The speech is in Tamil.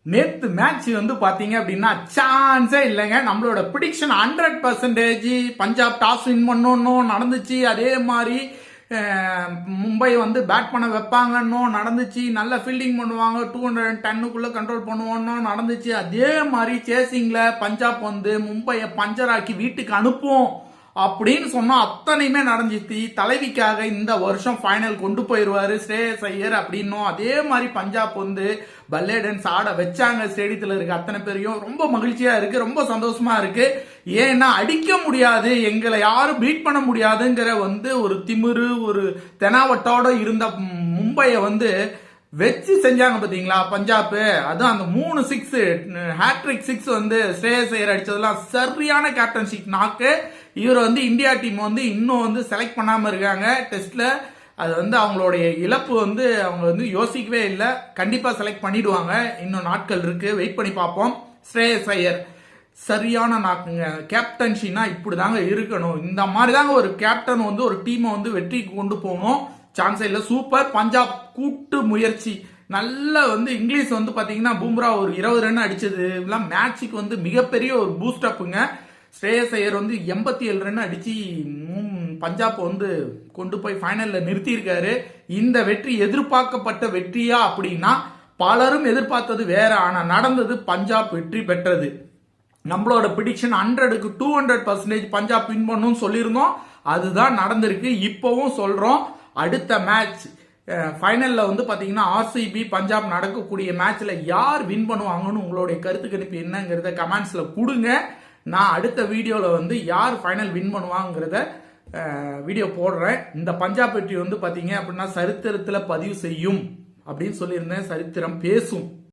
நேத்து மேட்ச் வந்து பாத்தீங்க அப்படின்னா சான்ஸே இல்லைங்க. நம்மளோட ப்ரிடிக்ஷன் 100% பஞ்சாப் டாஸ் வின் பண்ணணும் நடந்துச்சு. அதே மாதிரி மும்பை வந்து பேட் பண்ண வைப்பாங்கன்னு நடந்துச்சு. நல்ல ஃபீல்டிங் பண்ணுவாங்க, 210க்குள்ள கண்ட்ரோல் பண்ணுவோன்னு நடந்துச்சு. அதே மாதிரி சேசிங்ல பஞ்சாப் வந்து மும்பையை பஞ்சராக்கி வீட்டுக்கு அனுப்பும் அப்படின்னு சொன்னா அத்தனையுமே நடந்துச்சு. தலைவிக்காக இந்த வருஷம் ஃபைனல் கொண்டு போயிருவாரு ஸ்ரேயஸ் ஐயர் அப்படின்னும். அதே மாதிரி பஞ்சாப் வந்து பல்லேடன்ஸ் ஆட வச்சாங்க. ஸ்டேடியத்தில் இருக்க அத்தனை பேரையும் ரொம்ப மகிழ்ச்சியா இருக்கு, ரொம்ப சந்தோஷமா இருக்கு. ஏன்னா அடிக்க முடியாது, எங்களை யாரும் பீட் பண்ண முடியாதுங்கிற வந்து ஒரு திமிரு, ஒரு தெனாவட்டோட இருந்த மும்பையை வந்து வச்சு செஞ்சாங்க பாத்தீங்களா பஞ்சாப். அதுவும் அந்த 3 6 ஹேட்ரிக் 6 வந்து ஸ்ரேயஸ் ஐயர் அடிச்சதெல்லாம் சரியான கேப்டன்ஷிப் நாக்கு. இவர் வந்து இந்தியா டீம் வந்து இன்னும் வந்து செலக்ட் பண்ணாம இருக்காங்க டெஸ்ட்ல. அது வந்து அவங்களுடைய இழப்பு வந்து அவங்க வந்து யோசிக்கவே இல்லை. கண்டிப்பா செலக்ட் பண்ணிடுவாங்க, இன்னும் நாட்கள் இருக்கு, வெயிட் பண்ணி பார்ப்போம். ஸ்ரேயஸ் ஐயர் சரியான நாக்குங்க. கேப்டன்ஷிப்னா இப்படிதாங்க இருக்கணும். இந்த மாதிரி தாங்க ஒரு கேப்டன் வந்து ஒரு டீமை வந்து வெற்றிக்கு கொண்டு போகணும். சான்ஸே இல்லை. சூப்பர் பஞ்சாப் கூட்டு முயற்சி. நல்ல வந்து இங்கிலீஷ் வந்து பாத்தீங்கன்னா பும்ரா ஒரு 20 ரன் அடிச்சது எல்லாம் மேட்சுக்கு வந்து மிகப்பெரிய ஒரு பூஸ்ட் அப்புங்க. ஸ்ரேயஸ் ஐயர் வந்து 87 ரன் அடிச்சு பஞ்சாப் வந்து கொண்டு போய் ஃபைனல்ல நிறுத்தியிருக்காரு. இந்த வெற்றி எதிர்பார்க்கப்பட்ட வெற்றியா அப்படின்னா பலரும் எதிர்பார்த்தது வேற, ஆனா நடந்தது பஞ்சாப் வெற்றி பெற்றது. நம்மளோட ப்ரிடிக்ஷன் 100க்கு 200% பஞ்சாப் வின் பண்ணும் சொல்லியிருந்தோம். அதுதான் நடந்திருக்கு. இப்பவும் சொல்றோம். அடுத்த மேட்ச் ஃபைனல்ல வந்து பாத்தீங்கன்னா ஆர்சிபி பஞ்சாப் நடக்கக்கூடிய மேட்ச்ல யார் வின் பண்ணுவாங்கன்னு உங்களுடைய கருத்து கணிப்பு என்னங்கிறத கமெண்ட்ஸ்ல கொடுங்க. நான் அடுத்த வீடியோல வந்து யார் ஃபைனல் வின் பண்ணுவாங்கிறத வீடியோ போடுறேன். இந்த பஞ்சாப் வெற்றி வந்து பாத்தீங்க அப்படின்னா சரித்திரத்துல பதிவு செய்யும் அப்படின்னு சொல்லியிருந்தேன். சரித்திரம் பேசும்.